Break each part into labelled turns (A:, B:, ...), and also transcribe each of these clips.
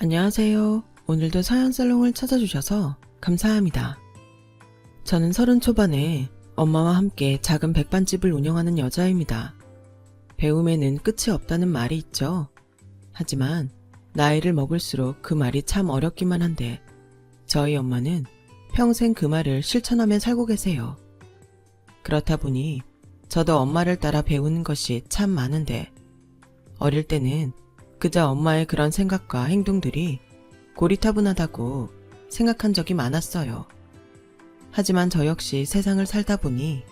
A: 안녕하세요. 오늘도 사연살롱을 찾아주셔서 감사합니다. 저는 30 초반에 엄마와 함께 작은 백반집을 운영하는 여자입니다. 배움에는 끝이 없다는 말이 있죠. 하지만 나이를 먹을수록 그 말이 참 어렵기만 한데 저희 엄마는 평생 그 말을 실천하며 살고 계세요. 그렇다 보니 저도 엄마를 따라 배우는 것이 참 많은데 어릴 때는 그저 엄마의 그런 생각과 행동들이 고리타분하다고 생각한 적이 많았어요. 하지만 저 역시 세상을 살다 보니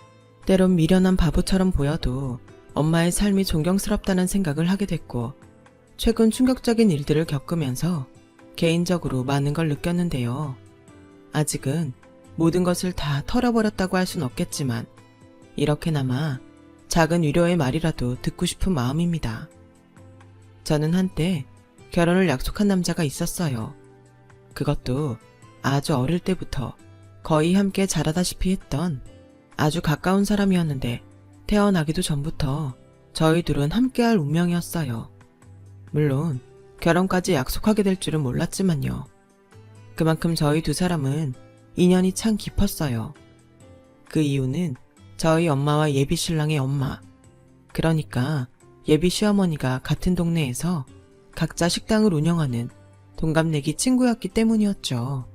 A: 때론 미련한 바보처럼 보여도 엄마의 삶이 존경스럽다는 생각을 하게 됐고 최근 충격적인 일들을 겪으면서 개인적으로 많은 걸 느꼈는데요. 아직은 모든 것을 다 털어버렸다고 할 순 없겠지만 이렇게나마 작은 위로의 말이라도 듣고 싶은 마음입니다. 저는 한때 결혼을 약속한 남자가 있었어요. 그것도 아주 어릴 때부터 거의 함께 자라다시피 했던 아주 가까운 사람이었는데 태어나기도 전부터 저희 둘은 함께할 운명이었어요. 물론 결혼까지 약속하게 될 줄은 몰랐지만요. 그만큼 저희 두 사람은 인연이 참 깊었어요. 그 이유는 저희 엄마와 예비 신랑의 엄마, 그러니까 예비 시어머니가 같은 동네에서 각자 식당을 운영하는 동갑내기 친구였기 때문이었죠.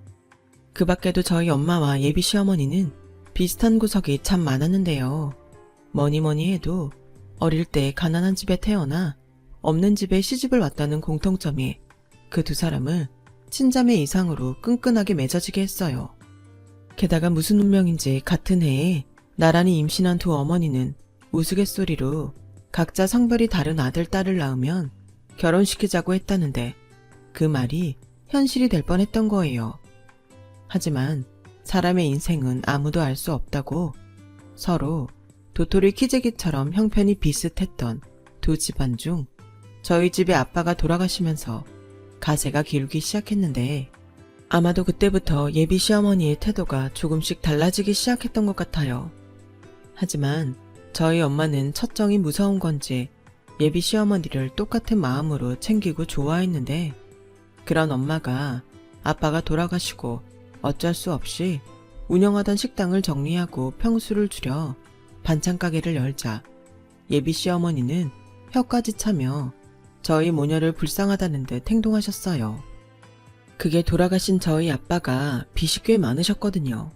A: 그 밖에도 저희 엄마와 예비 시어머니는 비슷한 구석이 참 많았는데요. 뭐니 해도 어릴 때 가난한 집에 태어나 없는 집에 시집을 왔다는 공통점이 그 두 사람을 친자매 이상으로 끈끈하게 맺어지게 했어요. 게다가 무슨 운명인지 같은 해에 나란히 임신한 두 어머니는 우스갯소리로 각자 성별이 다른 아들, 딸을 낳으면 결혼시키자고 했다는데 그 말이 현실이 될 뻔했던 거예요. 하지만 사람의 인생은 아무도 알 수 없다고 서로 도토리 키재기처럼 형편이 비슷했던 두 집안 중 저희 집의 아빠가 돌아가시면서 가세가 기울기 시작했는데 아마도 그때부터 예비 시어머니의 태도가 조금씩 달라지기 시작했던 것 같아요. 하지만 저희 엄마는 첫정이 무서운 건지 예비 시어머니를 똑같은 마음으로 챙기고 좋아했는데 그런 엄마가 아빠가 돌아가시고 어쩔 수 없이 운영하던 식당을 정리하고 평수를 줄여 반찬 가게를 열자 예비 시어머니는 혀까지 차며 저희 모녀를 불쌍하다는 듯 행동하셨어요. 그게 돌아가신 저희 아빠가 빚이 꽤 많으셨거든요.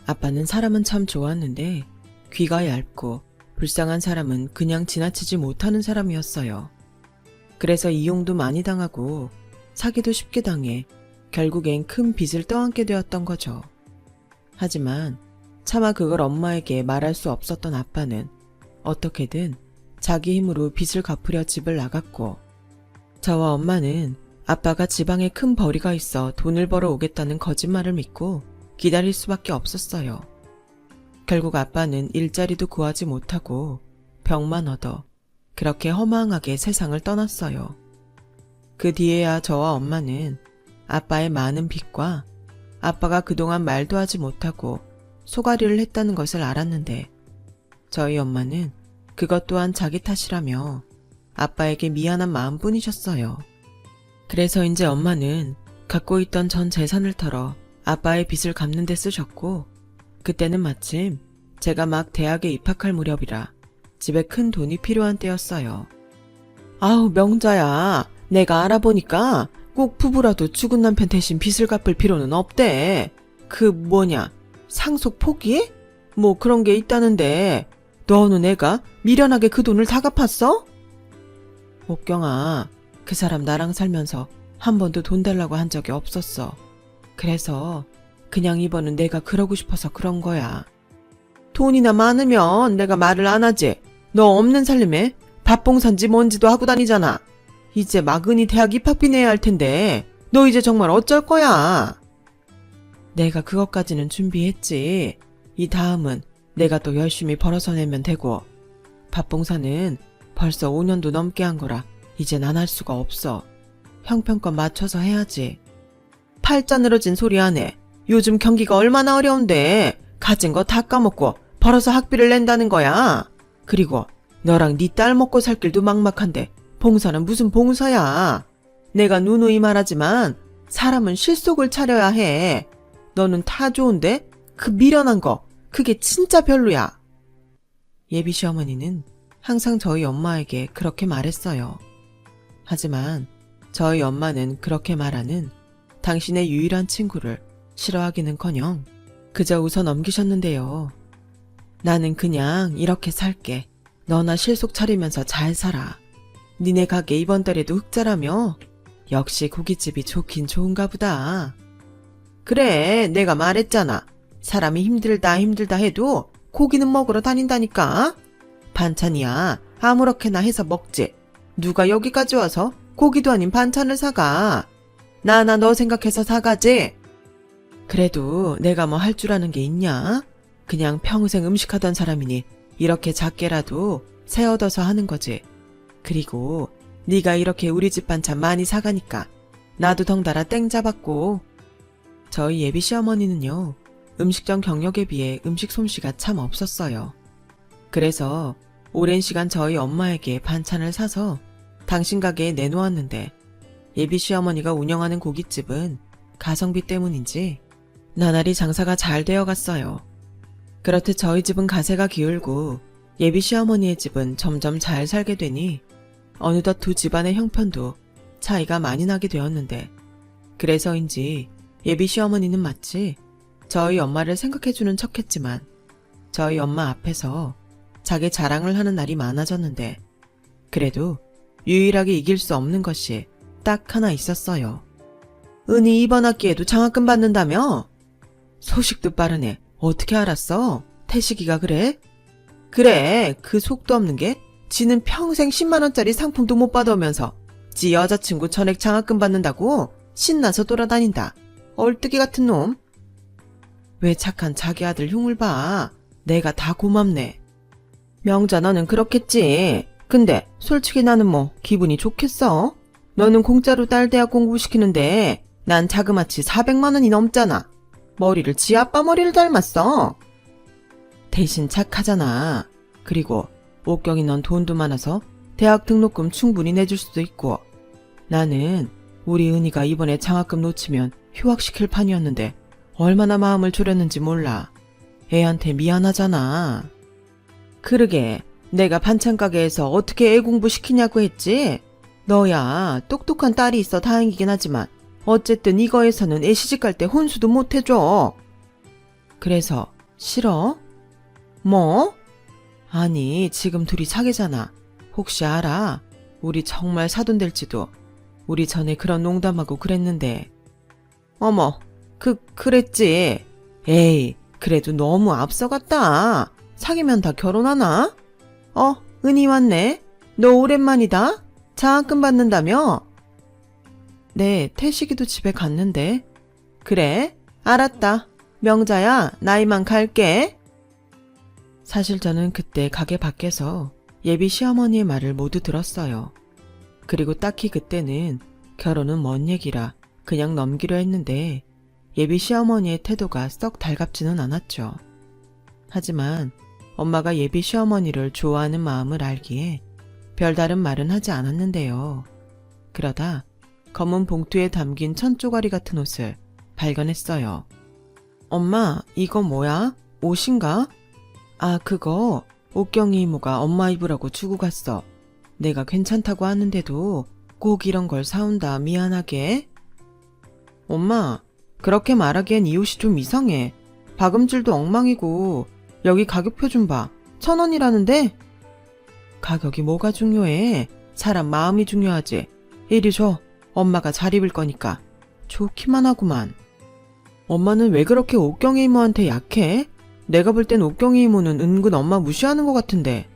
A: 아빠는 사람은 참 좋았는데 귀가 얇고 불쌍한 사람은 그냥 지나치지 못하는 사람이었어요. 그래서 이용도 많이 당하고 사기도 쉽게 당해 결국엔 큰 빚을 떠안게 되었던 거죠. 하지만 차마 그걸 엄마에게 말할 수 없었던 아빠는 어떻게든 자기 힘으로 빚을 갚으려 집을 나갔고 저와 엄마는 아빠가 지방에 큰 벌이가 있어 돈을 벌어 오겠다는 거짓말을 믿고 기다릴 수밖에 없었어요. 결국 아빠는 일자리도 구하지 못하고 병만 얻어 그렇게 허망하게 세상을 떠났어요. 그 뒤에야 저와 엄마는 아빠의 많은 빚과 아빠가 그동안 말도 하지 못하고 소가리를 했다는 것을 알았는데 저희 엄마는 그것 또한 자기 탓이라며 아빠에게 미안한 마음뿐이셨어요. 그래서인지 엄마는 갖고 있던 전 재산을 털어 아빠의 빚을 갚는 데 쓰셨고 그때는 마침 제가 막 대학에 입학할 무렵이라 집에 큰 돈이 필요한 때였어요. 아우 명자야, 내가 알아보니까 꼭 부부라도 죽은 남편 대신 빚을 갚을 필요는 없대. 상속 포기? 뭐 그런 게 있다는데 너는 애가 미련하게 그 돈을 다 갚았어? 옥경아, 그 사람 나랑 살면서 한 번도 돈 달라고 한 적이 없었어. 그래서 그냥 이번은 내가 그러고 싶어서 그런 거야. 돈이나 많으면 내가 말을 안 하지. 너 없는 살림에 밥봉산지 뭔지도 하고 다니잖아. 이제 막은이 대학 입학비 내야 할 텐데 너 이제 정말 어쩔 거야? 내가 그것까지는 준비했지. 이 다음은 내가 또 열심히 벌어서 내면 되고 밥봉사는 벌써 5년도 넘게 한 거라 이젠 안 할 수가 없어. 형편껏 맞춰서 해야지. 팔자 늘어진 소리 안 해. 요즘 경기가 얼마나 어려운데 가진 거 다 까먹고 벌어서 학비를 낸다는 거야. 그리고 너랑 네 딸 먹고 살 길도 막막한데 봉사는 무슨 봉사야. 내가 누누이 말하지만 사람은 실속을 차려야 해. 너는 다 좋은데 그 미련한 거 그게 진짜 별로야. 예비 시어머니는 항상 저희 엄마에게 그렇게 말했어요. 하지만 저희 엄마는 그렇게 말하는 당신의 유일한 친구를 싫어하기는커녕 그저 웃어 넘기셨는데요. 나는 그냥 이렇게 살게. 너나 실속 차리면서 잘 살아. 니네 가게 이번 달에도 흑자라며? 역시 고깃집이 좋긴 좋은가 보다. 그래, 내가 말했잖아. 사람이 힘들다 해도 고기는 먹으러 다닌다니까. 반찬이야 아무렇게나 해서 먹지. 누가 여기까지 와서 고기도 아닌 반찬을 사가. 나나 너 생각해서 사가지. 그래도 내가 뭐 할 줄 아는 게 있냐? 그냥 평생 음식하던 사람이니 이렇게 작게라도 새 얻어서 하는 거지. 그리고 네가 이렇게 우리 집 반찬 많이 사가니까 나도 덩달아 땡 잡았고. 저희 예비 시어머니는요, 음식점 경력에 비해 음식 솜씨가 참 없었어요. 그래서 오랜 시간 저희 엄마에게 반찬을 사서 당신 가게에 내놓았는데 예비 시어머니가 운영하는 고깃집은 가성비 때문인지 나날이 장사가 잘 되어갔어요. 그렇듯 저희 집은 가세가 기울고 예비 시어머니의 집은 점점 잘 살게 되니 어느덧 두 집안의 형편도 차이가 많이 나게 되었는데, 그래서인지 예비 시어머니는 마치 저희 엄마를 생각해주는 척했지만 저희 엄마 앞에서 자기 자랑을 하는 날이 많아졌는데, 그래도 유일하게 이길 수 없는 것이 딱 하나 있었어요. 은희 이번 학기에도 장학금 받는다며? 소식도 빠르네. 어떻게 알았어? 태식이가 그래? 그래, 그 속도 없는 게 지는 평생 10만원짜리 상품도 못 받아오면서 지 여자친구 전액 장학금 받는다고 신나서 돌아다닌다. 얼뜨기 같은 놈. 왜 착한 자기 아들 흉을 봐. 내가 다 고맙네. 명자 너는 그렇겠지. 근데 솔직히 나는 뭐 기분이 좋겠어? 너는 공짜로 딸 대학 공부시키는데 난 자그마치 400만원이 넘잖아. 머리를 지 아빠 머리를 닮았어. 대신 착하잖아. 그리고 옥경이 넌 돈도 많아서 대학 등록금 충분히 내줄 수도 있고, 나는 우리 은희가 이번에 장학금 놓치면 휴학시킬 판이었는데 얼마나 마음을 졸였는지 몰라. 애한테 미안하잖아. 그러게 내가 반찬가게에서 어떻게 애 공부시키냐고 했지? 너야 똑똑한 딸이 있어 다행이긴 하지만 어쨌든 이거에서는 애 시집갈 때 혼수도 못 해줘. 그래서 싫어? 뭐? 아니 지금 둘이 사귀잖아. 혹시 알아? 우리 정말 사돈 될지도. 우리 전에 그런 농담하고 그랬는데. 어머, 그랬지. 에이, 그래도 너무 앞서갔다. 사귀면 다 결혼하나? 은희 왔네. 너 오랜만이다. 장학금 받는다며? 네, 태식이도 집에 갔는데. 그래? 알았다. 명자야, 나이만 갈게. 사실 저는 그때 가게 밖에서 예비 시어머니의 말을 모두 들었어요. 그리고 딱히 그때는 결혼은 먼 얘기라 그냥 넘기려 했는데 예비 시어머니의 태도가 썩 달갑지는 않았죠. 하지만 엄마가 예비 시어머니를 좋아하는 마음을 알기에 별다른 말은 하지 않았는데요. 그러다 검은 봉투에 담긴 천조가리 같은 옷을 발견했어요. 엄마, 이거 뭐야? 옷인가? 아, 그거 옥경이 이모가 엄마 입으라고 주고 갔어. 내가 괜찮다고 하는데도 꼭 이런 걸 사온다. 미안하게. 엄마, 그렇게 말하기엔 이 옷이 좀 이상해. 박음질도 엉망이고 여기 가격표 좀 봐. 1,000원이라는데? 가격이 뭐가 중요해? 사람 마음이 중요하지. 이리 줘. 엄마가 잘 입을 거니까. 좋기만 하구만. 엄마는 왜 그렇게 옥경이 이모한테 약해? 내가 볼 땐 옥경이 이모는 은근 엄마 무시하는 것 같은데.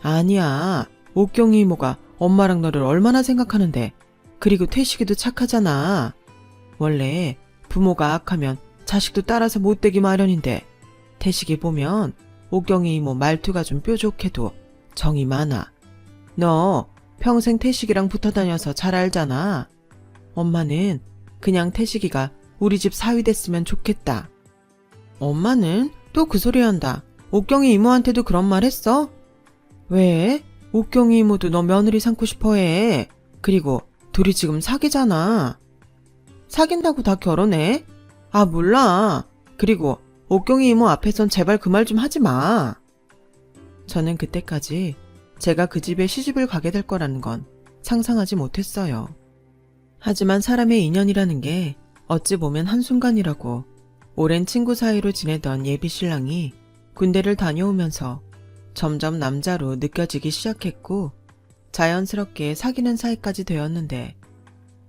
A: 아니야. 옥경이 이모가 엄마랑 너를 얼마나 생각하는데. 그리고 태식이도 착하잖아. 원래 부모가 악하면 자식도 따라서 못되기 마련인데 태식이 보면 옥경이 이모 말투가 좀 뾰족해도 정이 많아. 너 평생 태식이랑 붙어 다녀서 잘 알잖아. 엄마는 그냥 태식이가 우리 집 사위 됐으면 좋겠다. 엄마는 또 그 소리 한다. 옥경이 이모한테도 그런 말 했어? 왜? 옥경이 이모도 너 며느리 삼고 싶어 해. 그리고 둘이 지금 사귀잖아. 사귄다고 다 결혼해? 아, 몰라. 그리고 옥경이 이모 앞에선 제발 그 말 좀 하지 마. 저는 그때까지 제가 그 집에 시집을 가게 될 거라는 건 상상하지 못했어요. 하지만 사람의 인연이라는 게 어찌 보면 한순간이라고 오랜 친구 사이로 지내던 예비 신랑이 군대를 다녀오면서 점점 남자로 느껴지기 시작했고 자연스럽게 사귀는 사이까지 되었는데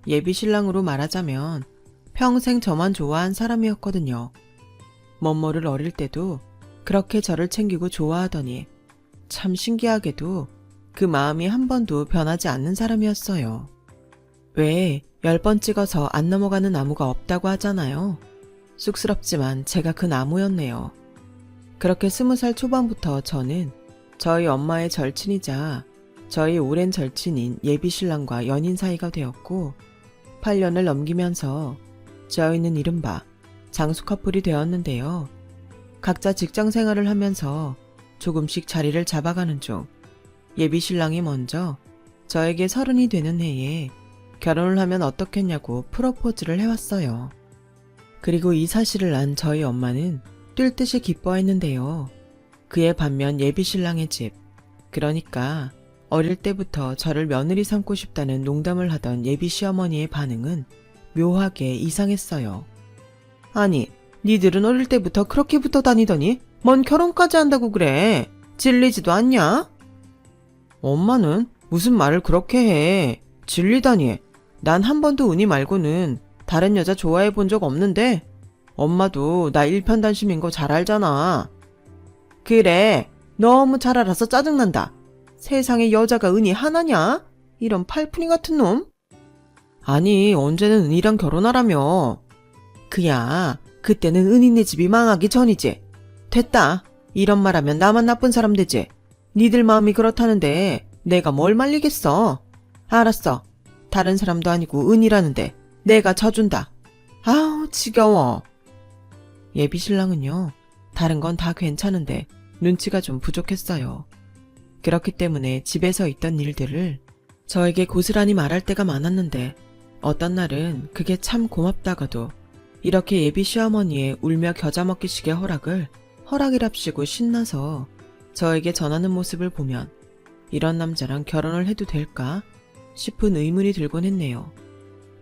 A: 예비 신랑으로 말하자면 평생 저만 좋아한 사람이었거든요. 멋모를 어릴 때도 그렇게 저를 챙기고 좋아하더니 참 신기하게도 그 마음이 한 번도 변하지 않는 사람이었어요. 왜 10번 찍어서 안 넘어가는 나무가 없다고 하잖아요. 쑥스럽지만 제가 그 나무였네요. 그렇게 20살 초반부터 저는 저희 엄마의 절친이자 저희 오랜 절친인 예비 신랑과 연인 사이가 되었고 8년을 넘기면서 저희는 이른바 장수 커플이 되었는데요. 각자 직장 생활을 하면서 조금씩 자리를 잡아가는 중 예비 신랑이 먼저 저에게 30이 되는 해에 결혼을 하면 어떻겠냐고 프로포즈를 해왔어요. 그리고 이 사실을 안 저희 엄마는 뛸 듯이 기뻐했는데요. 그에 반면 예비 신랑의 집, 그러니까 어릴 때부터 저를 며느리 삼고 싶다는 농담을 하던 예비 시어머니의 반응은 묘하게 이상했어요. 아니, 니들은 어릴 때부터 그렇게 붙어 다니더니 뭔 결혼까지 한다고 그래. 질리지도 않냐? 엄마는 무슨 말을 그렇게 해. 질리다니. 난 한 번도 은희 말고는 다른 여자 좋아해 본 적 없는데 엄마도 나 일편단심인 거 잘 알잖아. 그래, 너무 잘 알아서 짜증난다. 세상에 여자가 은희 하나냐? 이런 팔푼이 같은 놈? 아니, 언제는 은희랑 결혼하라며. 그야, 그때는 은희네 집이 망하기 전이지. 됐다. 이런 말하면 나만 나쁜 사람 되지. 니들 마음이 그렇다는데 내가 뭘 말리겠어. 알았어. 다른 사람도 아니고 은희라는데 내가 져준다. 아우, 지겨워. 예비 신랑은요, 다른 건 다 괜찮은데 눈치가 좀 부족했어요. 그렇기 때문에 집에서 있던 일들을 저에게 고스란히 말할 때가 많았는데 어떤 날은 그게 참 고맙다가도 이렇게 예비 시어머니의 울며 겨자 먹기식의 허락이랍시고 신나서 저에게 전하는 모습을 보면 이런 남자랑 결혼을 해도 될까 싶은 의문이 들곤 했네요.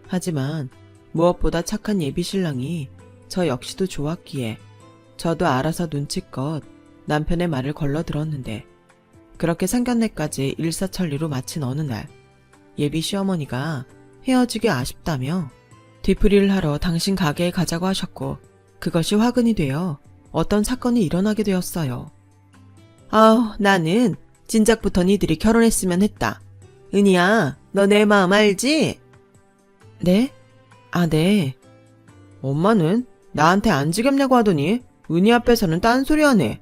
A: 하지만 무엇보다 착한 예비 신랑이 저 역시도 좋았기에 저도 알아서 눈치껏 남편의 말을 걸러들었는데 그렇게 상견례까지 일사천리로 마친 어느 날 예비 시어머니가 헤어지기 아쉽다며 뒤풀이를 하러 당신 가게에 가자고 하셨고 그것이 화근이 되어 어떤 사건이 일어나게 되었어요. 아우, 나는 진작부터 니들이 결혼했으면 했다. 은희야, 너 내 마음 알지? 네? 아, 네. 엄마는 나한테 안 지겹냐고 하더니 은희 앞에서는 딴소리 하네.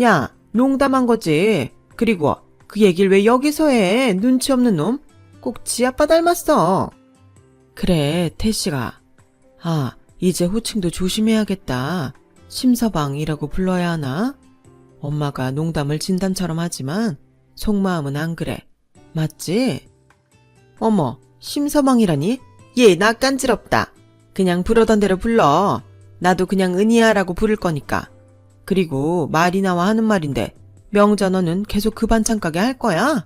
A: 야, 농담한 거지. 그리고 그 얘기를 왜 여기서 해? 눈치 없는 놈? 꼭 지 아빠 닮았어. 그래, 태씨가. 아, 이제 호칭도 조심해야겠다. 심서방이라고 불러야 하나? 엄마가 농담을 진담처럼 하지만 속마음은 안 그래. 맞지? 어머, 심서방이라니? 얘 나 깐지럽다. 그냥 부르던 대로 불러. 나도 그냥 은희야라고 부를 거니까. 그리고 말이 나와 하는 말인데 명자 너는 계속 그 반찬 가게 할 거야?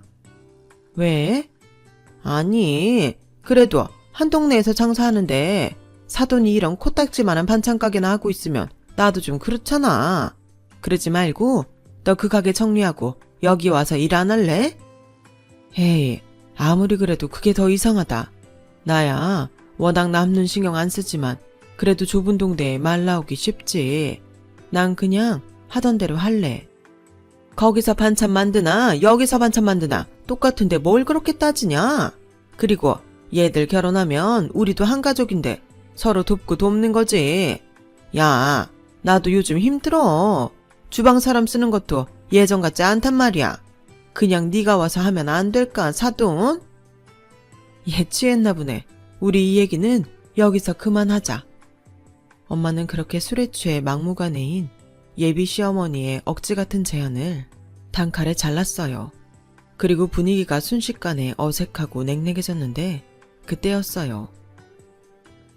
A: 왜? 아니, 그래도 한 동네에서 장사하는데 사돈이 이런 코딱지만한 반찬 가게나 하고 있으면 나도 좀 그렇잖아. 그러지 말고 너 그 가게 정리하고 여기 와서 일 안 할래? 에이, 아무리 그래도 그게 더 이상하다. 나야 워낙 남는 신경 안 쓰지만 그래도 좁은 동네에 말 나오기 쉽지. 난 그냥 하던 대로 할래. 거기서 반찬 만드나 여기서 반찬 만드나 똑같은데 뭘 그렇게 따지냐? 그리고 얘들 결혼하면 우리도 한 가족인데 서로 돕고 돕는 거지. 야, 나도 요즘 힘들어. 주방 사람 쓰는 것도 예전 같지 않단 말이야. 그냥 네가 와서 하면 안 될까, 사돈? 얘 취했나 보네. 우리 이 얘기는 여기서 그만하자. 엄마는 그렇게 술에 취해 막무가내인 예비 시어머니의 억지 같은 제안을 단칼에 잘랐어요. 그리고 분위기가 순식간에 어색하고 냉랭해졌는데 그때였어요.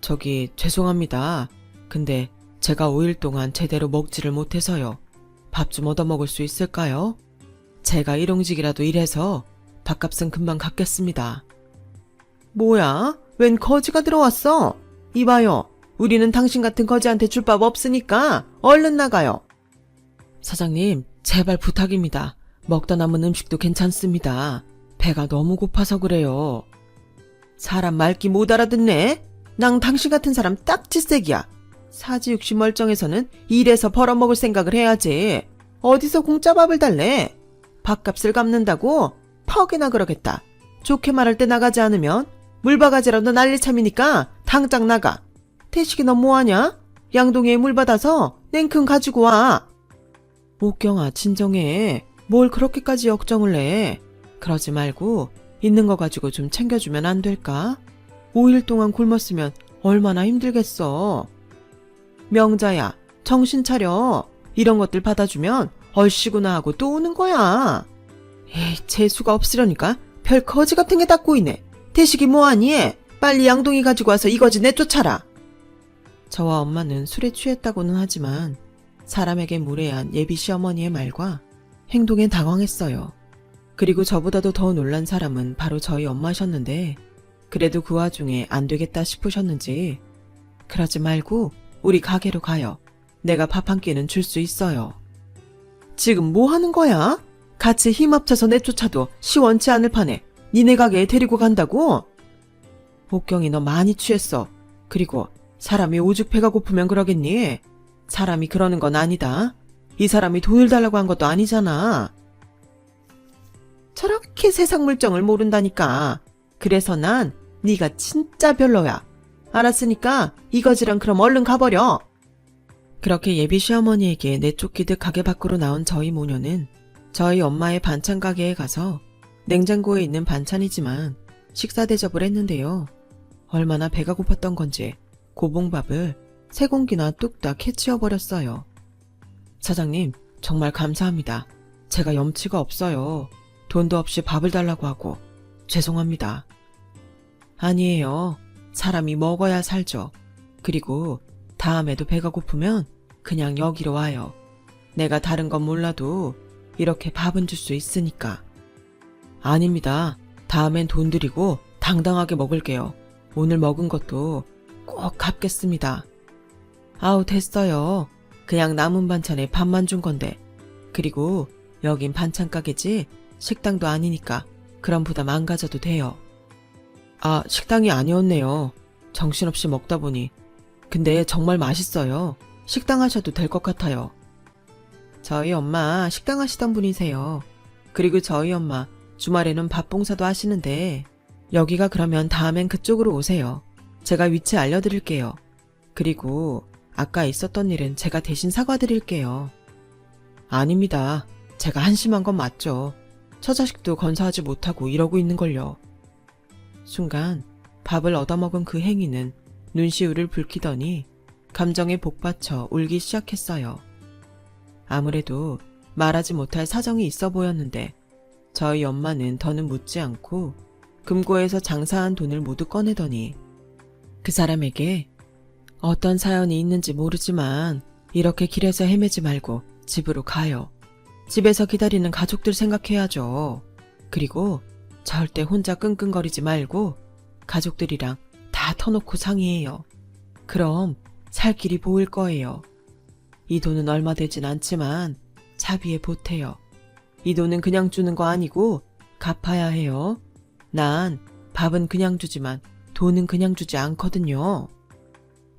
A: 저기 죄송합니다. 근데 제가 5일 동안 제대로 먹지를 못해서요. 밥 좀 얻어먹을 수 있을까요? 제가 일용직이라도 일해서 밥값은 금방 갚겠습니다. 뭐야? 웬 거지가 들어왔어? 이봐요. 우리는 당신 같은 거지한테 줄 밥 없으니까 얼른 나가요. 사장님, 제발 부탁입니다. 먹다 남은 음식도 괜찮습니다. 배가 너무 고파서 그래요. 사람 말귀 못 알아듣네? 난 당신 같은 사람 딱 질색이야. 사지육시 멀쩡해서는 일해서 벌어먹을 생각을 해야지. 어디서 공짜 밥을 달래? 밥값을 갚는다고? 퍽이나 그러겠다. 좋게 말할 때 나가지 않으면 물바가지라도 난리 참이니까 당장 나가. 태식이 너 뭐하냐? 양동이에 물 받아서 냉큼 가지고 와. 옥경아, 진정해. 뭘 그렇게까지 역정을 내. 그러지 말고 있는 거 가지고 좀 챙겨주면 안 될까? 5일 동안 굶었으면 얼마나 힘들겠어. 명자야, 정신 차려. 이런 것들 받아주면 얼씨구나 하고 또 오는 거야. 에이, 재수가 없으려니까 별 거지 같은 게 다 꼬이네. 태식이 뭐하니? 빨리 양동이 가지고 와서 이거지 내쫓아라. 저와 엄마는 술에 취했다고는 하지만 사람에게 무례한 예비 시어머니의 말과 행동에 당황했어요. 그리고 저보다도 더 놀란 사람은 바로 저희 엄마셨는데 그래도 그 와중에 안 되겠다 싶으셨는지 그러지 말고 우리 가게로 가요. 내가 밥 한 끼는 줄 수 있어요. 지금 뭐 하는 거야? 같이 힘 합쳐서 내쫓아도 시원치 않을 판에 니네 가게에 데리고 간다고? 옥경이 너 많이 취했어. 그리고 사람이 오죽 배가 고프면 그러겠니? 사람이 그러는 건 아니다. 이 사람이 돈을 달라고 한 것도 아니잖아. 저렇게 세상 물정을 모른다니까. 그래서 난 네가 진짜 별로야. 알았으니까 이거지랑 그럼 얼른 가버려. 그렇게 예비 시어머니에게 내쫓기듯 가게 밖으로 나온 저희 모녀는 저희 엄마의 반찬 가게에 가서 냉장고에 있는 반찬이지만 식사 대접을 했는데요. 얼마나 배가 고팠던 건지 고봉밥을 3공기나 뚝딱 해치워버렸어요. 사장님, 정말 감사합니다. 제가 염치가 없어요. 돈도 없이 밥을 달라고 하고 죄송합니다. 아니에요. 사람이 먹어야 살죠. 그리고 다음에도 배가 고프면 그냥 여기로 와요. 내가 다른 건 몰라도 이렇게 밥은 줄 수 있으니까. 아닙니다. 다음엔 돈 드리고 당당하게 먹을게요. 오늘 먹은 것도 꼭 갚겠습니다. 아우, 됐어요. 그냥 남은 반찬에 밥만 준 건데. 그리고 여긴 반찬 가게지 식당도 아니니까 그런 부담 안 가져도 돼요. 아, 식당이 아니었네요. 정신없이 먹다 보니. 근데 정말 맛있어요. 식당 하셔도 될 것 같아요. 저희 엄마 식당 하시던 분이세요. 그리고 저희 엄마 주말에는 밥 봉사도 하시는데 여기가 그러면 다음엔 그쪽으로 오세요. 제가 위치 알려드릴게요. 그리고 아까 있었던 일은 제가 대신 사과드릴게요. 아닙니다. 제가 한심한 건 맞죠. 처자식도 건사하지 못하고 이러고 있는걸요. 순간 밥을 얻어먹은 그 행위는 눈시울을 붉히더니 감정에 복받쳐 울기 시작했어요. 아무래도 말하지 못할 사정이 있어 보였는데 저희 엄마는 더는 묻지 않고 금고에서 장사한 돈을 모두 꺼내더니 그 사람에게 어떤 사연이 있는지 모르지만 이렇게 길에서 헤매지 말고 집으로 가요. 집에서 기다리는 가족들 생각해야죠. 그리고 절대 혼자 끙끙거리지 말고 가족들이랑 다 터놓고 상의해요. 그럼 살 길이 보일 거예요. 이 돈은 얼마 되진 않지만 차비에 보태요. 이 돈은 그냥 주는 거 아니고 갚아야 해요. 난 밥은 그냥 주지만 돈은 그냥 주지 않거든요.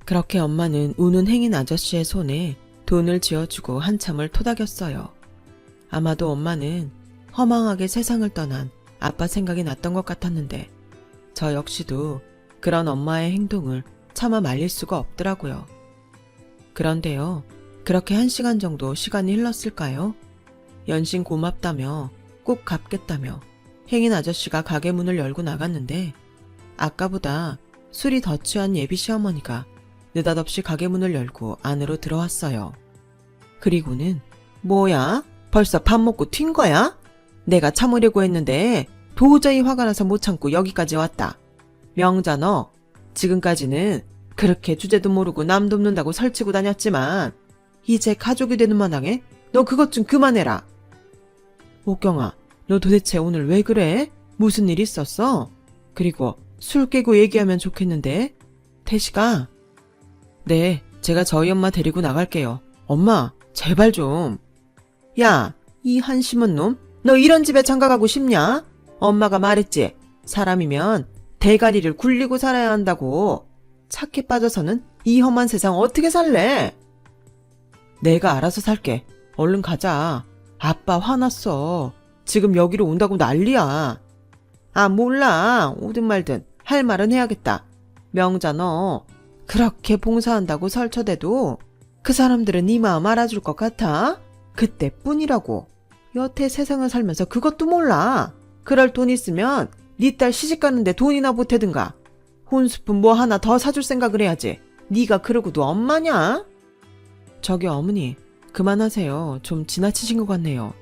A: 그렇게 엄마는 우는 행인 아저씨의 손에 돈을 쥐어주고 한참을 토닥였어요. 아마도 엄마는 허망하게 세상을 떠난 아빠 생각이 났던 것 같았는데 저 역시도 그런 엄마의 행동을 차마 말릴 수가 없더라고요. 그런데요, 그렇게 1시간 정도 시간이 흘렀을까요? 연신 고맙다며 꼭 갚겠다며 행인 아저씨가 가게 문을 열고 나갔는데 아까보다 술이 더 취한 예비 시어머니가 느닷없이 가게 문을 열고 안으로 들어왔어요. 그리고는 뭐야? 벌써 밥 먹고 튄 거야? 내가 참으려고 했는데 도저히 화가 나서 못 참고 여기까지 왔다. 명자 너 지금까지는 그렇게 주제도 모르고 남 돕는다고 설치고 다녔지만 이제 가족이 되는 마당에 너 그것 좀 그만해라. 옥경아, 너 도대체 오늘 왜 그래? 무슨 일 있었어? 그리고 술 깨고 얘기하면 좋겠는데. 태식아. 네, 제가 저희 엄마 데리고 나갈게요. 엄마, 제발 좀. 야, 이 한심한 놈, 너 이런 집에 장가가고 싶냐? 엄마가 말했지. 사람이면 대가리를 굴리고 살아야 한다고. 착해 빠져서는 이 험한 세상 어떻게 살래? 내가 알아서 살게. 얼른 가자. 아빠 화났어. 지금 여기로 온다고 난리야. 아, 몰라. 오든 말든 할 말은 해야겠다. 명자 너 그렇게 봉사한다고 설쳐대도 그 사람들은 네 마음 알아줄 것 같아? 그때뿐이라고. 여태 세상을 살면서 그것도 몰라. 그럴 돈 있으면 네 딸 시집 가는데 돈이나 보태든가. 혼수품 뭐 하나 더 사줄 생각을 해야지. 네가 그러고도 엄마냐? 저기 어머니, 그만하세요. 좀 지나치신 것 같네요.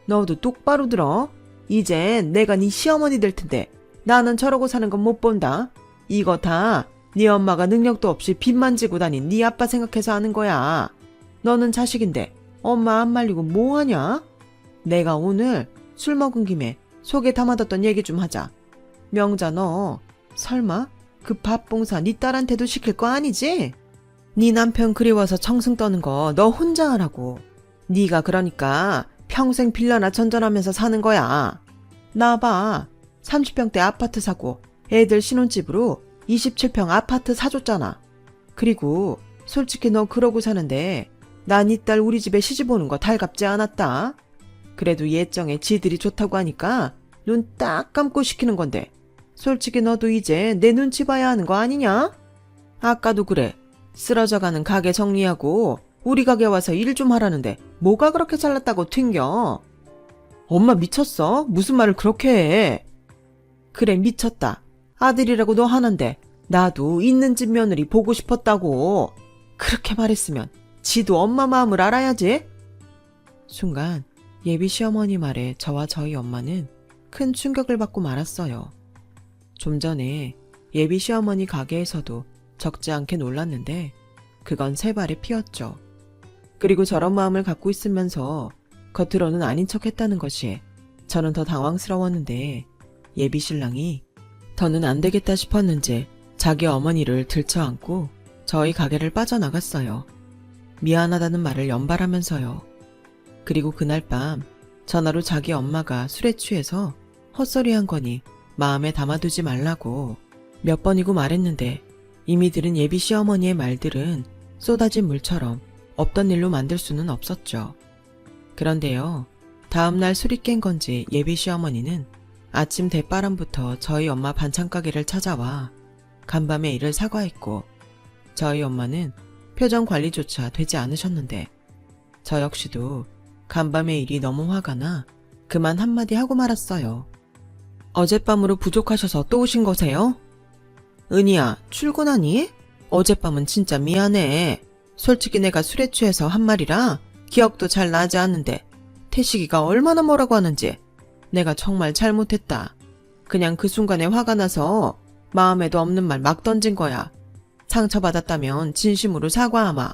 A: 너도 똑바로 들어. 이젠 내가 네 시어머니 될 텐데 나는 저러고 사는 건 못 본다. 이거 다 네 엄마가 능력도 없이 빚만 지고 다닌 네 아빠 생각해서 하는 거야. 너는 자식인데 엄마 안 말리고 뭐하냐? 내가 오늘 술 먹은 김에 속에 담아뒀던 얘기 좀 하자. 명자 너 설마 그 밥봉사 네 딸한테도 시킬 거 아니지? 네 남편 그리워서 청승 떠는 거 너 혼자 하라고. 네가 그러니까 평생 빌라나 전전하면서 사는 거야. 나 봐. 30평대 아파트 사고 애들 신혼집으로 27평 아파트 사줬잖아. 그리고 솔직히 너 그러고 사는데 난 이 딸 우리 집에 시집 오는 거 달갑지 않았다. 그래도 예정에 지들이 좋다고 하니까 눈 딱 감고 시키는 건데 솔직히 너도 이제 내 눈치 봐야 하는 거 아니냐? 아까도 그래. 쓰러져가는 가게 정리하고 우리 가게 와서 일 좀 하라는데 뭐가 그렇게 잘났다고 튕겨? 엄마 미쳤어? 무슨 말을 그렇게 해? 그래 미쳤다. 아들이라고 너 하는데 나도 있는 집 며느리 보고 싶었다고. 그렇게 말했으면 지도 엄마 마음을 알아야지. 순간 예비 시어머니 말에 저와 저희 엄마는 큰 충격을 받고 말았어요. 좀 전에 예비 시어머니 가게에서도 적지 않게 놀랐는데 그건 세 발의 피였죠. 그리고 저런 마음을 갖고 있으면서 겉으로는 아닌 척 했다는 것이 저는 더 당황스러웠는데 예비 신랑이 더는 안 되겠다 싶었는지 자기 어머니를 들쳐안고 저희 가게를 빠져나갔어요. 미안하다는 말을 연발하면서요. 그리고 그날 밤 전화로 자기 엄마가 술에 취해서 헛소리한 거니 마음에 담아두지 말라고 몇 번이고 말했는데 이미 들은 예비 시어머니의 말들은 쏟아진 물처럼 없던 일로 만들 수는 없었죠. 그런데요. 다음날 술이 깬 건지 예비 시어머니는 아침 대바람부터 저희 엄마 반찬 가게를 찾아와 간밤에 일을 사과했고 저희 엄마는 표정 관리조차 되지 않으셨는데 저 역시도 간밤의 일이 너무 화가 나 그만 한마디 하고 말았어요. 어젯밤으로 부족하셔서 또 오신 거세요? 은희야, 출근하니? 어젯밤은 진짜 미안해. 솔직히 내가 술에 취해서 한 말이라 기억도 잘 나지 않는데 태식이가 얼마나 뭐라고 하는지 내가 정말 잘못했다. 그냥 그 순간에 화가 나서 마음에도 없는 말 막 던진 거야. 상처받았다면 진심으로 사과하마.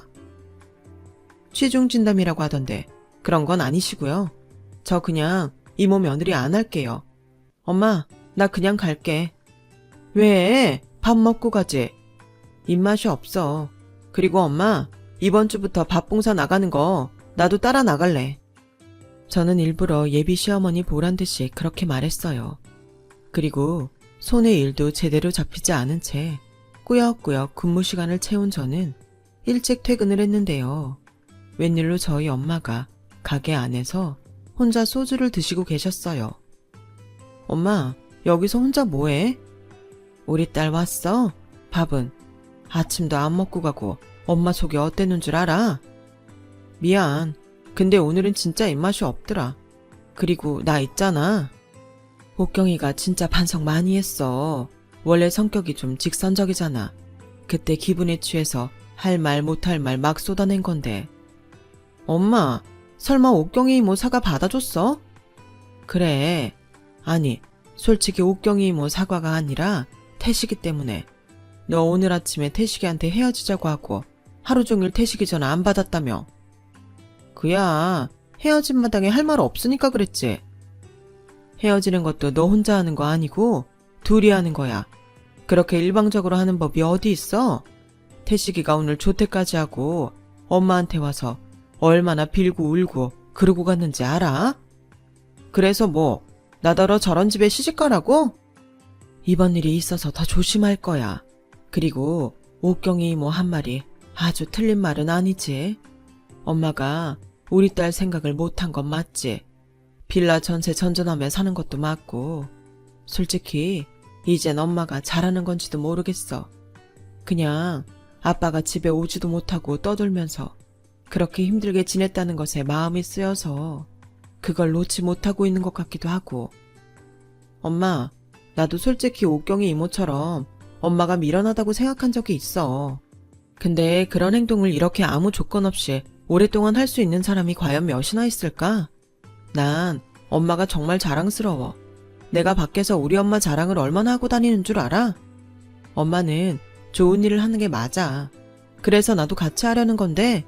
A: 취중진담이라고 하던데 그런 건 아니시고요. 저 그냥 이모 며느리 안 할게요. 엄마, 나 그냥 갈게. 왜? 밥 먹고 가지. 입맛이 없어. 그리고 엄마, 이번 주부터 밥봉사 나가는 거 나도 따라 나갈래. 저는 일부러 예비 시어머니 보란 듯이 그렇게 말했어요. 그리고 손의 일도 제대로 잡히지 않은 채 꾸역꾸역 근무 시간을 채운 저는 일찍 퇴근을 했는데요. 웬일로 저희 엄마가 가게 안에서 혼자 소주를 드시고 계셨어요. 엄마, 여기서 혼자 뭐해? 우리 딸 왔어? 밥은? 아침도 안 먹고 가고 엄마 속이 어땠는 줄 알아? 미안. 근데 오늘은 진짜 입맛이 없더라. 그리고 나 있잖아. 옥경이가 진짜 반성 많이 했어. 원래 성격이 좀 직선적이잖아. 그때 기분에 취해서 할 말 못할 말 막 쏟아낸 건데. 엄마, 설마 옥경이 이모 사과 받아줬어? 그래. 아니, 솔직히 옥경이 이모 사과가 아니라 태식이 때문에. 너 오늘 아침에 태식이한테 헤어지자고 하고 하루 종일 태식이 전화 안 받았다며. 그야 헤어진 마당에 할 말 없으니까 그랬지. 헤어지는 것도 너 혼자 하는 거 아니고 둘이 하는 거야. 그렇게 일방적으로 하는 법이 어디 있어? 태식이가 오늘 조퇴까지 하고 엄마한테 와서 얼마나 빌고 울고 그러고 갔는지 알아? 그래서 뭐 나더러 저런 집에 시집가라고? 이번 일이 있어서 더 조심할 거야. 그리고 옥경이 이모 한 말이 아주 틀린 말은 아니지. 엄마가 우리 딸 생각을 못한 건 맞지. 빌라 전세 전전하며 사는 것도 맞고. 솔직히 이젠 엄마가 잘하는 건지도 모르겠어. 그냥 아빠가 집에 오지도 못하고 떠돌면서 그렇게 힘들게 지냈다는 것에 마음이 쓰여서 그걸 놓지 못하고 있는 것 같기도 하고. 엄마, 나도 솔직히 옥경이 이모처럼 엄마가 미련하다고 생각한 적이 있어. 근데 그런 행동을 이렇게 아무 조건 없이 오랫동안 할 수 있는 사람이 과연 몇이나 있을까? 난 엄마가 정말 자랑스러워. 내가 밖에서 우리 엄마 자랑을 얼마나 하고 다니는 줄 알아? 엄마는 좋은 일을 하는 게 맞아. 그래서 나도 같이 하려는 건데.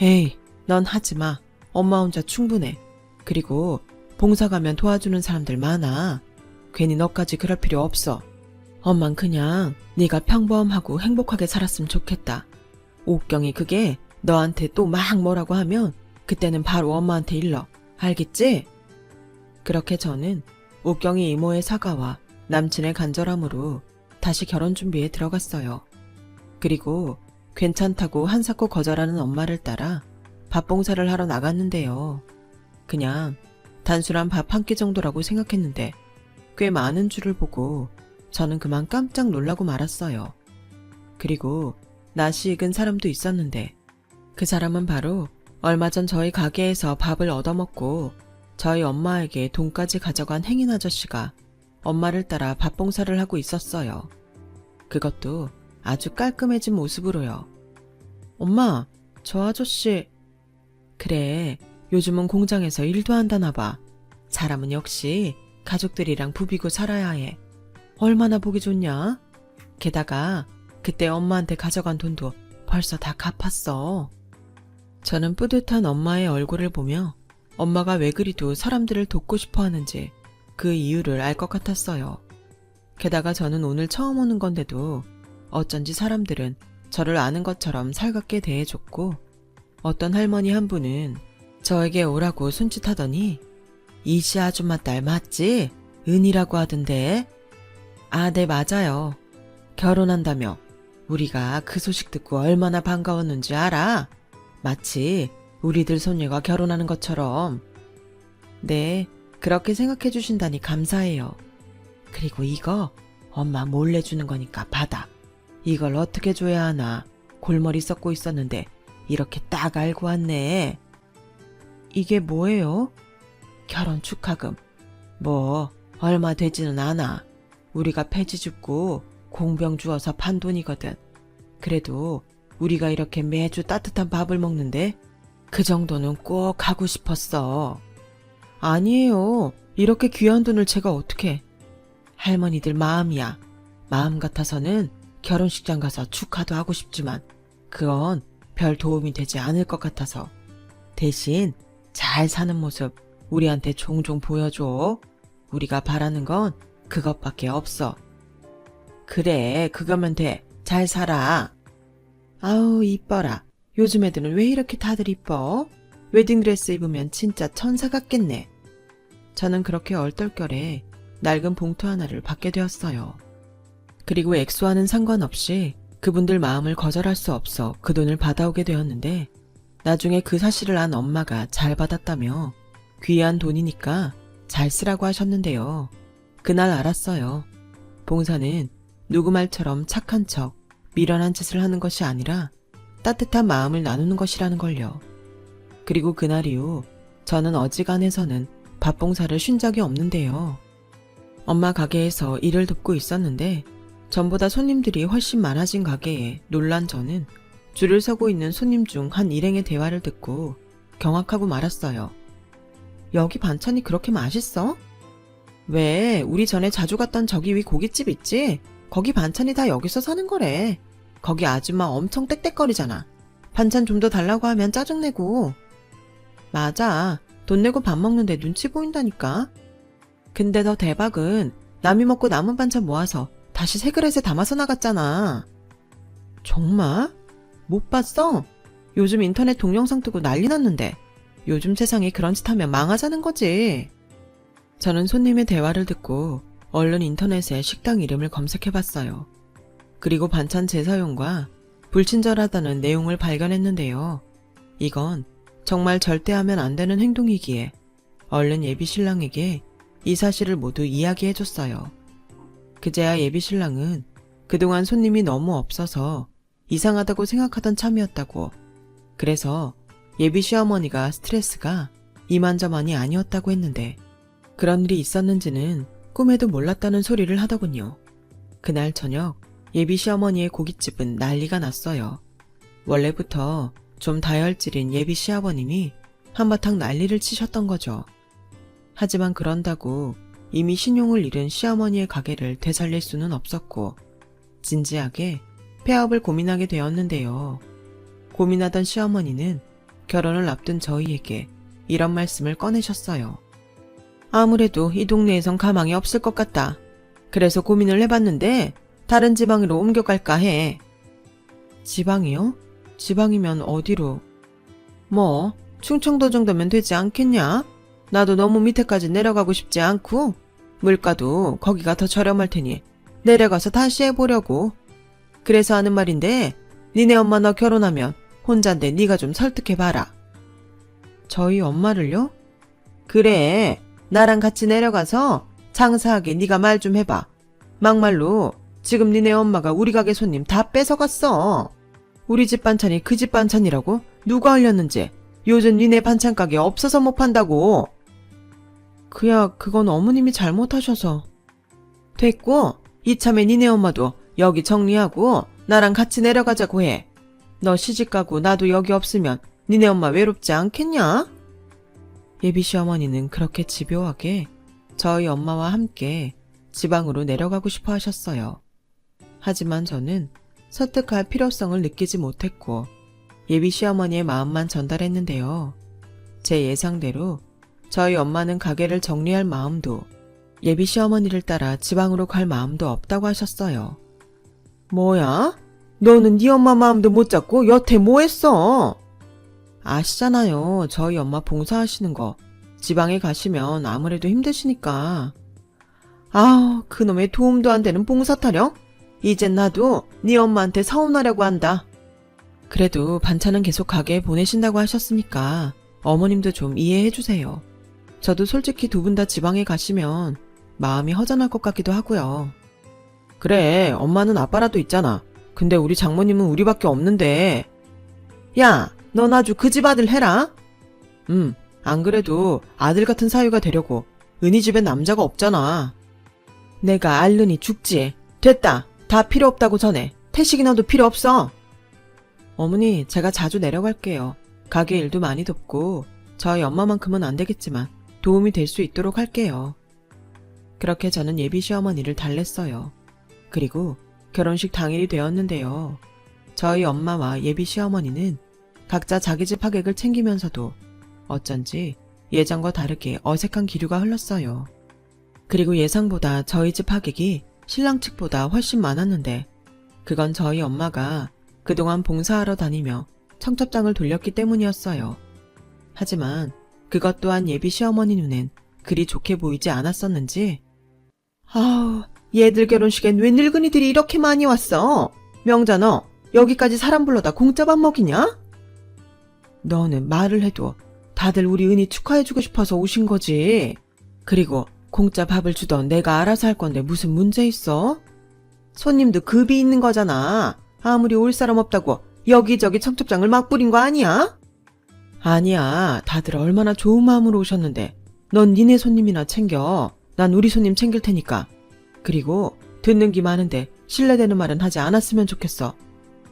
A: 에이, 넌 하지 마. 엄마 혼자 충분해. 그리고 봉사 가면 도와주는 사람들 많아. 괜히 너까지 그럴 필요 없어. 엄만 그냥 네가 평범하고 행복하게 살았으면 좋겠다. 옥경이 그게 너한테 또 막 뭐라고 하면 그때는 바로 엄마한테 일러. 알겠지? 그렇게 저는 옥경이 이모의 사과와 남친의 간절함으로 다시 결혼 준비에 들어갔어요. 그리고 괜찮다고 한사코 거절하는 엄마를 따라 밥 봉사를 하러 나갔는데요. 그냥 단순한 밥 한 끼 정도라고 생각했는데 꽤 많은 줄을 보고 저는 그만 깜짝 놀라고 말았어요. 그리고 낯이 익은 사람도 있었는데 그 사람은 바로 얼마 전 저희 가게에서 밥을 얻어먹고 저희 엄마에게 돈까지 가져간 행인 아저씨가 엄마를 따라 밥 봉사를 하고 있었어요. 그것도 아주 깔끔해진 모습으로요. 엄마, 저 아저씨. 그래, 요즘은 공장에서 일도 한다나 봐. 사람은 역시 가족들이랑 부비고 살아야 해. 얼마나 보기 좋냐? 게다가 그때 엄마한테 가져간 돈도 벌써 다 갚았어. 저는 뿌듯한 엄마의 얼굴을 보며 엄마가 왜 그리도 사람들을 돕고 싶어 하는지 그 이유를 알 것 같았어요. 게다가 저는 오늘 처음 오는 건데도 어쩐지 사람들은 저를 아는 것처럼 살갑게 대해줬고 어떤 할머니 한 분은 저에게 오라고 손짓하더니 이시 아줌마 딸 맞지? 은이라고 하던데. 아, 네 맞아요. 결혼한다며. 우리가 그 소식 듣고 얼마나 반가웠는지 알아? 마치 우리들 손녀가 결혼하는 것처럼. 네, 그렇게 생각해 주신다니 감사해요. 그리고 이거 엄마 몰래 주는 거니까 받아. 이걸 어떻게 줘야 하나 골머리 썩고 있었는데 이렇게 딱 알고 왔네. 이게 뭐예요? 결혼 축하금. 뭐 얼마 되지는 않아. 우리가 폐지 줍고 공병 주어서 판 돈이거든. 그래도 우리가 이렇게 매주 따뜻한 밥을 먹는데 그 정도는 꼭 하고 싶었어. 아니에요. 이렇게 귀한 돈을 제가 어떻게. 할머니들 마음이야. 마음 같아서는 결혼식장 가서 축하도 하고 싶지만 그건 별 도움이 되지 않을 것 같아서 대신 잘 사는 모습 우리한테 종종 보여줘. 우리가 바라는 건 그것밖에 없어. 그래, 그거면 돼. 잘 살아. 아우, 이뻐라. 요즘 애들은 왜 이렇게 다들 이뻐? 웨딩드레스 입으면 진짜 천사 같겠네. 저는 그렇게 얼떨결에 낡은 봉투 하나를 받게 되었어요. 그리고 액수와는 상관없이 그분들 마음을 거절할 수 없어 그 돈을 받아오게 되었는데 나중에 그 사실을 안 엄마가 잘 받았다며 귀한 돈이니까 잘 쓰라고 하셨는데요. 그날 알았어요. 봉사는 누구 말처럼 착한 척, 미련한 짓을 하는 것이 아니라 따뜻한 마음을 나누는 것이라는 걸요. 그리고 그날 이후 저는 어지간해서는 밥 봉사를 쉰 적이 없는데요. 엄마 가게에서 일을 돕고 있었는데 전보다 손님들이 훨씬 많아진 가게에 놀란 저는 줄을 서고 있는 손님 중 한 일행의 대화를 듣고 경악하고 말았어요. 여기 반찬이 그렇게 맛있어? 왜, 우리 전에 자주 갔던 저기 위 고깃집 있지? 거기 반찬이 다 여기서 사는 거래. 거기 아줌마 엄청 땡땡거리잖아. 반찬 좀 더 달라고 하면 짜증내고. 맞아. 돈 내고 밥 먹는데 눈치 보인다니까. 근데 더 대박은 남이 먹고 남은 반찬 모아서 다시 새 그릇에 담아서 나갔잖아. 정말? 못 봤어? 요즘 인터넷 동영상 뜨고 난리 났는데. 요즘 세상에 그런 짓 하면 망하자는 거지. 저는 손님의 대화를 듣고 얼른 인터넷에 식당 이름을 검색해봤어요. 그리고 반찬 재사용과 불친절하다는 내용을 발견했는데요. 이건 정말 절대 하면 안 되는 행동이기에 얼른 예비 신랑에게 이 사실을 모두 이야기해줬어요. 그제야 예비 신랑은 그동안 손님이 너무 없어서 이상하다고 생각하던 참이었다고, 그래서 예비 시어머니가 스트레스가 이만저만이 아니었다고 했는데 그런 일이 있었는지는 꿈에도 몰랐다는 소리를 하더군요. 그날 저녁 예비 시어머니의 고깃집은 난리가 났어요. 원래부터 좀 다혈질인 예비 시아버님이 한바탕 난리를 치셨던 거죠. 하지만 그런다고 이미 신용을 잃은 시어머니의 가게를 되살릴 수는 없었고 진지하게 폐업을 고민하게 되었는데요. 고민하던 시어머니는 결혼을 앞둔 저희에게 이런 말씀을 꺼내셨어요. 아무래도 이 동네에선 가망이 없을 것 같다. 그래서 고민을 해봤는데 다른 지방으로 옮겨갈까 해. 지방이요? 지방이면 어디로? 뭐 충청도 정도면 되지 않겠냐? 나도 너무 밑에까지 내려가고 싶지 않고 물가도 거기가 더 저렴할 테니 내려가서 다시 해보려고. 그래서 하는 말인데 니네 엄마 너 결혼하면 혼잔데 네가 좀 설득해봐라. 저희 엄마를요? 그래, 나랑 같이 내려가서 장사하게 네가 말 좀 해봐. 막말로 지금 니네 엄마가 우리 가게 손님 다 뺏어갔어. 우리 집 반찬이 그 집 반찬이라고 누가 알렸는지 요즘 니네 반찬 가게 없어서 못 판다고. 그야 그건 어머님이 잘못하셔서. 됐고 이참에 니네 엄마도 여기 정리하고 나랑 같이 내려가자고 해. 너 시집가고 나도 여기 없으면 니네 엄마 외롭지 않겠냐? 예비 시어머니는 그렇게 집요하게 저희 엄마와 함께 지방으로 내려가고 싶어 하셨어요. 하지만 저는 설득할 필요성을 느끼지 못했고 예비 시어머니의 마음만 전달했는데요. 제 예상대로 저희 엄마는 가게를 정리할 마음도 예비 시어머니를 따라 지방으로 갈 마음도 없다고 하셨어요. 뭐야? 너는 네 엄마 마음도 못 잡고 여태 뭐 했어? 아시잖아요. 저희 엄마 봉사하시는 거. 지방에 가시면 아무래도 힘드시니까. 아우, 그놈의 도움도 안 되는 봉사 타령? 이젠 나도 네 엄마한테 서운하려고 한다. 그래도 반찬은 계속 가게에 보내신다고 하셨으니까 어머님도 좀 이해해 주세요. 저도 솔직히 두 분 다 지방에 가시면 마음이 허전할 것 같기도 하고요. 그래, 엄마는 아빠라도 있잖아. 근데 우리 장모님은 우리밖에 없는데. 야, 넌 아주 그 집 아들 해라. 안 그래도 아들 같은 사위가 되려고. 은희 집엔 남자가 없잖아. 내가 알르니 죽지. 됐다. 다 필요 없다고 전해. 태식이 너도 필요 없어. 어머니, 제가 자주 내려갈게요. 가게 일도 많이 돕고 저희 엄마만큼은 안 되겠지만 도움이 될 수 있도록 할게요. 그렇게 저는 예비 시어머니를 달랬어요. 그리고 결혼식 당일이 되었는데요. 저희 엄마와 예비 시어머니는 각자 자기 집 하객을 챙기면서도 어쩐지 예전과 다르게 어색한 기류가 흘렀어요. 그리고 예상보다 저희 집 하객이 신랑 측보다 훨씬 많았는데 그건 저희 엄마가 그동안 봉사하러 다니며 청첩장을 돌렸기 때문이었어요. 하지만 그것 또한 예비 시어머니 눈엔 그리 좋게 보이지 않았었는지 아우, 얘들 결혼식엔 왜 늙은이들이 이렇게 많이 왔어? 명자 너 여기까지 사람 불러다 공짜 밥 먹이냐? 너는 말을 해도 다들 우리 은희 축하해주고 싶어서 오신 거지. 그리고 공짜 밥을 주던 내가 알아서 할 건데 무슨 문제 있어? 손님도 급이 있는 거잖아. 아무리 올 사람 없다고 여기저기 청첩장을 막 뿌린 거 아니야? 아니야. 다들 얼마나 좋은 마음으로 오셨는데 넌 니네 손님이나 챙겨. 난 우리 손님 챙길 테니까. 그리고 듣는 기 많은데 실례되는 말은 하지 않았으면 좋겠어.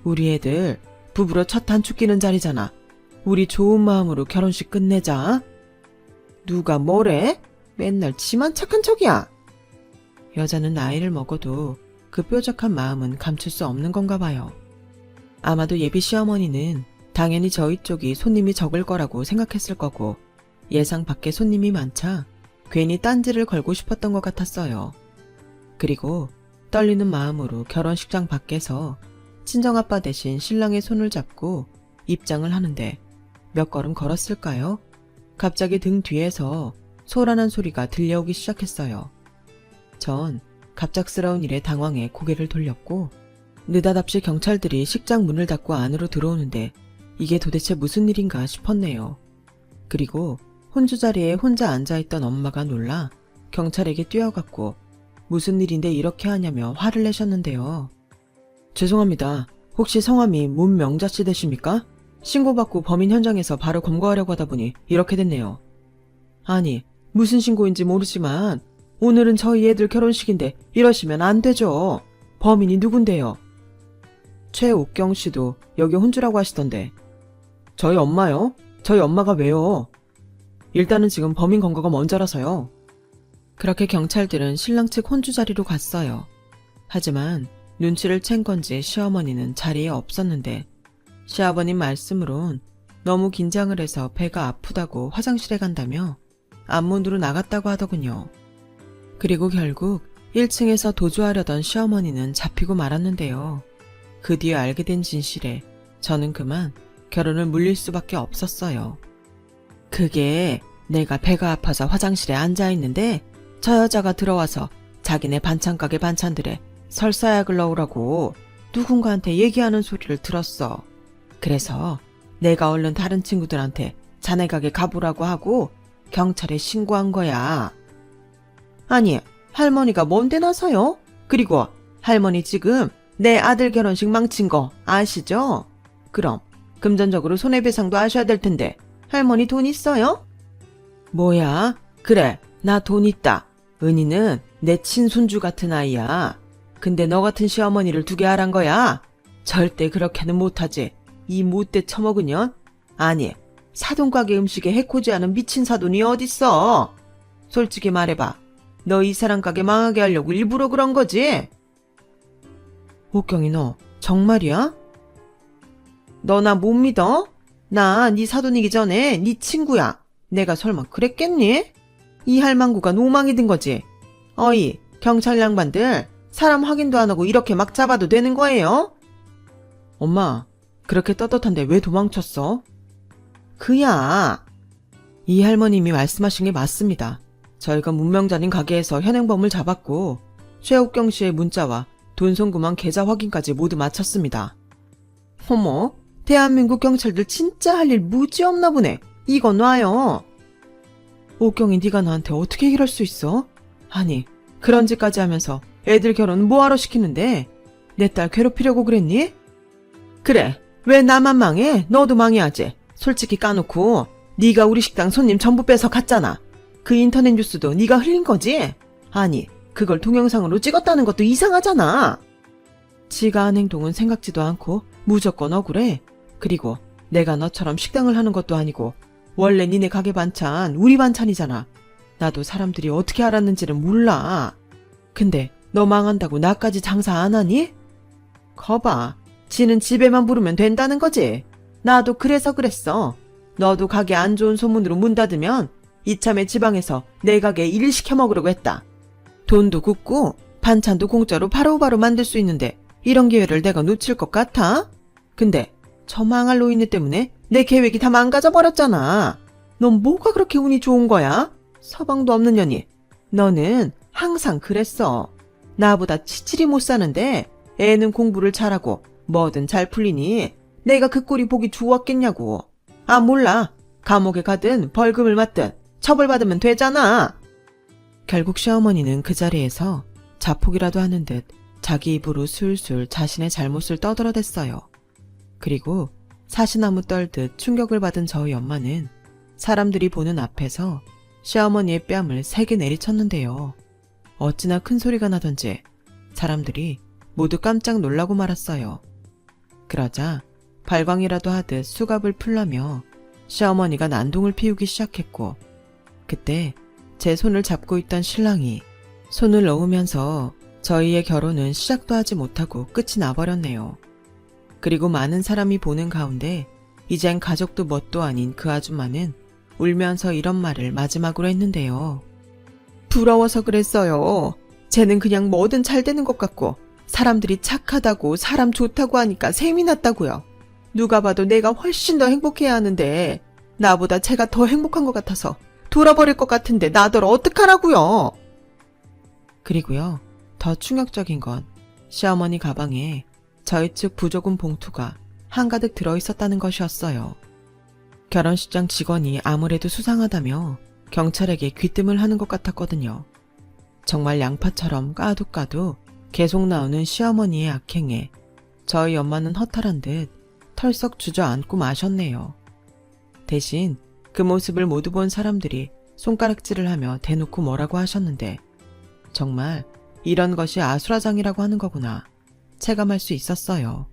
A: 우리 애들 부부로 첫 단축 끼는 자리잖아. 우리 좋은 마음으로 결혼식 끝내자. 누가 뭐래? 맨날 지만 착한 척이야. 여자는 나이를 먹어도 그 뾰족한 마음은 감출 수 없는 건가 봐요. 아마도 예비 시어머니는 당연히 저희 쪽이 손님이 적을 거라고 생각했을 거고 예상 밖의 손님이 많자 괜히 딴지를 걸고 싶었던 것 같았어요. 그리고 떨리는 마음으로 결혼식장 밖에서 친정아빠 대신 신랑의 손을 잡고 입장을 하는데 몇 걸음 걸었을까요? 갑자기 등 뒤에서 소란한 소리가 들려오기 시작했어요. 전 갑작스러운 일에 당황해 고개를 돌렸고 느닷없이 경찰들이 식장 문을 닫고 안으로 들어오는데 이게 도대체 무슨 일인가 싶었네요. 그리고 혼주 자리에 혼자 앉아있던 엄마가 놀라 경찰에게 뛰어갔고 무슨 일인데 이렇게 하냐며 화를 내셨는데요. 죄송합니다. 혹시 성함이 문명자 씨 되십니까? 신고받고 범인 현장에서 바로 검거하려고 하다 보니 이렇게 됐네요. 아니, 무슨 신고인지 모르지만 오늘은 저희 애들 결혼식인데 이러시면 안 되죠. 범인이 누군데요? 최옥경 씨도 여기 혼주라고 하시던데. 저희 엄마요? 저희 엄마가 왜요? 일단은 지금 범인 검거가 먼저라서요. 그렇게 경찰들은 신랑 측 혼주 자리로 갔어요. 하지만 눈치를 챈 건지 시어머니는 자리에 없었는데 시아버님 말씀으론 너무 긴장을 해서 배가 아프다고 화장실에 간다며 앞문으로 나갔다고 하더군요. 그리고 결국 1층에서 도주하려던 시어머니는 잡히고 말았는데요. 그 뒤에 알게 된 진실에 저는 그만 결혼을 물릴 수밖에 없었어요. 그게 내가 배가 아파서 화장실에 앉아있는데 저 여자가 들어와서 자기네 반찬가게 반찬들에 설사약을 넣으라고 누군가한테 얘기하는 소리를 들었어. 그래서 내가 얼른 다른 친구들한테 자네 가게 가보라고 하고 경찰에 신고한 거야. 아니, 할머니가 뭔데 나서요? 그리고 할머니 지금 내 아들 결혼식 망친 거 아시죠? 그럼 금전적으로 손해배상도 하셔야 될 텐데 할머니 돈 있어요? 뭐야? 그래, 나 돈 있다. 은희는 내 친손주 같은 아이야. 근데 너 같은 시어머니를 두게 하란 거야? 절대 그렇게는 못하지. 이 못돼 처먹은 년? 아니, 사돈가게 음식에 해코지 않은 미친 사돈이 어딨어? 솔직히 말해봐. 너 이 사람 가게 망하게 하려고 일부러 그런 거지? 옥경이 너 정말이야? 너 나 못 믿어? 나 네 사돈이기 전에 네 친구야. 내가 설마 그랬겠니? 이 할망구가 노망이 든 거지. 어이, 경찰 양반들 사람 확인도 안 하고 이렇게 막 잡아도 되는 거예요? 엄마, 그렇게 떳떳한데 왜 도망쳤어? 그야. 이 할머님이 말씀하신 게 맞습니다. 저희가 문명자님 가게에서 현행범을 잡았고 최옥경 씨의 문자와 돈 송금한 계좌 확인까지 모두 마쳤습니다. 어머, 대한민국 경찰들 진짜 할 일 무지 없나 보네. 이건 놔요. 옥경이 네가 나한테 어떻게 이럴 수 있어? 아니, 그런 짓까지 하면서 애들 결혼 뭐하러 시키는데? 내 딸 괴롭히려고 그랬니? 그래, 왜 나만 망해? 너도 망해야지. 솔직히 까놓고 네가 우리 식당 손님 전부 뺏어 갔잖아. 그 인터넷 뉴스도 네가 흘린 거지? 아니, 그걸 동영상으로 찍었다는 것도 이상하잖아. 지가 한 행동은 생각지도 않고 무조건 억울해. 그리고 내가 너처럼 식당을 하는 것도 아니고 원래 니네 가게 반찬 우리 반찬이잖아. 나도 사람들이 어떻게 알았는지는 몰라. 근데 너 망한다고 나까지 장사 안 하니? 거봐, 지는 집에만 부르면 된다는 거지. 나도 그래서 그랬어. 너도 가게 안 좋은 소문으로 문 닫으면 이참에 지방에서 내 가게에 일 시켜 먹으려고 했다. 돈도 굽고 반찬도 공짜로 바로바로 만들 수 있는데 이런 기회를 내가 놓칠 것 같아? 근데 저 망할 노인네 때문에 내 계획이 다 망가져 버렸잖아. 넌 뭐가 그렇게 운이 좋은 거야? 서방도 없는 년이. 너는 항상 그랬어. 나보다 치질이 못 사는데 애는 공부를 잘하고 뭐든 잘 풀리니 내가 그 꼴이 보기 좋았겠냐고. 아, 몰라. 감옥에 가든 벌금을 맞든 처벌받으면 되잖아. 결국 시어머니는 그 자리에서 자폭이라도 하는 듯 자기 입으로 술술 자신의 잘못을 떠들어댔어요. 그리고 사시나무 떨듯 충격을 받은 저희 엄마는 사람들이 보는 앞에서 시어머니의 뺨을 세게 내리쳤는데요. 어찌나 큰 소리가 나던지 사람들이 모두 깜짝 놀라고 말았어요. 그러자 발광이라도 하듯 수갑을 풀라며 시어머니가 난동을 피우기 시작했고 그때 제 손을 잡고 있던 신랑이 손을 놓으면서 저희의 결혼은 시작도 하지 못하고 끝이 나버렸네요. 그리고 많은 사람이 보는 가운데 이젠 가족도 뭣도 아닌 그 아줌마는 울면서 이런 말을 마지막으로 했는데요. 부러워서 그랬어요. 쟤는 그냥 뭐든 잘 되는 것 같고 사람들이 착하다고 사람 좋다고 하니까 셈이 났다고요. 누가 봐도 내가 훨씬 더 행복해야 하는데 나보다 쟤가 더 행복한 것 같아서 돌아버릴 것 같은데 나더러 어떡하라고요. 그리고요. 더 충격적인 건 시어머니 가방에 저희 측 부조금 봉투가 한가득 들어있었다는 것이었어요. 결혼식장 직원이 아무래도 수상하다며 경찰에게 귀뜸을 하는 것 같았거든요. 정말 양파처럼 까도 까도 계속 나오는 시어머니의 악행에 저희 엄마는 허탈한 듯 털썩 주저앉고 마셨네요. 대신 그 모습을 모두 본 사람들이 손가락질을 하며 대놓고 뭐라고 하셨는데 정말 이런 것이 아수라장이라고 하는 거구나 체감할 수 있었어요.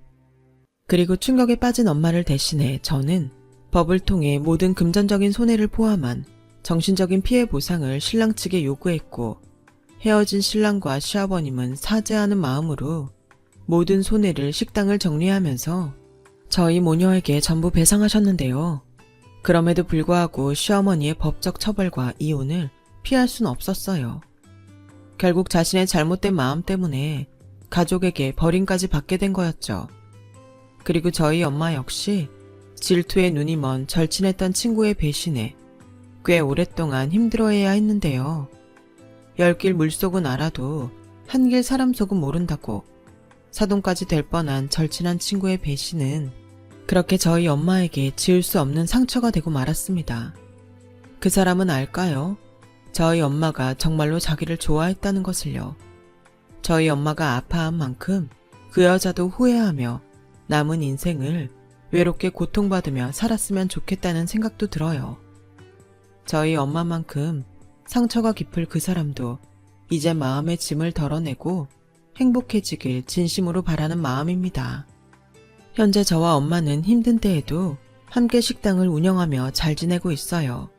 A: 그리고 충격에 빠진 엄마를 대신해 저는 법을 통해 모든 금전적인 손해를 포함한 정신적인 피해 보상을 신랑 측에 요구했고 헤어진 신랑과 시아버님은 사죄하는 마음으로 모든 손해를 식당을 정리하면서 저희 모녀에게 전부 배상하셨는데요. 그럼에도 불구하고 시어머니의 법적 처벌과 이혼을 피할 순 없었어요. 결국 자신의 잘못된 마음 때문에 가족에게 버림까지 받게 된 거였죠. 그리고 저희 엄마 역시 질투에 눈이 먼 절친했던 친구의 배신에 꽤 오랫동안 힘들어해야 했는데요. 열길 물속은 알아도 한길 사람 속은 모른다고 사돈까지 될 뻔한 절친한 친구의 배신은 그렇게 저희 엄마에게 지울 수 없는 상처가 되고 말았습니다. 그 사람은 알까요? 저희 엄마가 정말로 자기를 좋아했다는 것을요. 저희 엄마가 아파한 만큼 그 여자도 후회하며 남은 인생을 외롭게 고통받으며 살았으면 좋겠다는 생각도 들어요. 저희 엄마만큼 상처가 깊을 그 사람도 이제 마음의 짐을 덜어내고 행복해지길 진심으로 바라는 마음입니다. 현재 저와 엄마는 힘든 때에도 함께 식당을 운영하며 잘 지내고 있어요.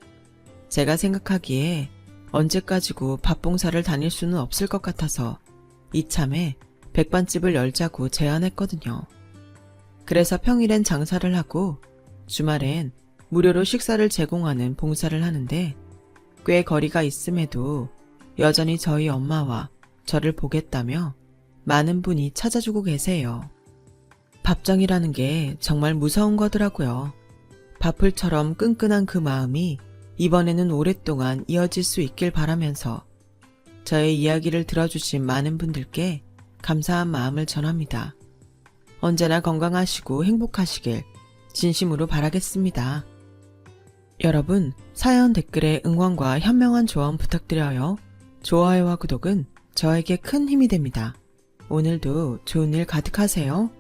A: 제가 생각하기에 언제까지고 밥봉사를 다닐 수는 없을 것 같아서 이참에 백반집을 열자고 제안했거든요. 그래서 평일엔 장사를 하고 주말엔 무료로 식사를 제공하는 봉사를 하는데 꽤 거리가 있음에도 여전히 저희 엄마와 저를 보겠다며 많은 분이 찾아주고 계세요. 밥정이라는 게 정말 무서운 거더라고요. 밥풀처럼 끈끈한 그 마음이 이번에는 오랫동안 이어질 수 있길 바라면서 저의 이야기를 들어주신 많은 분들께 감사한 마음을 전합니다. 언제나 건강하시고 행복하시길 진심으로 바라겠습니다. 여러분, 사연 댓글에 응원과 현명한 조언 부탁드려요. 좋아요와 구독은 저에게 큰 힘이 됩니다. 오늘도 좋은 일 가득하세요.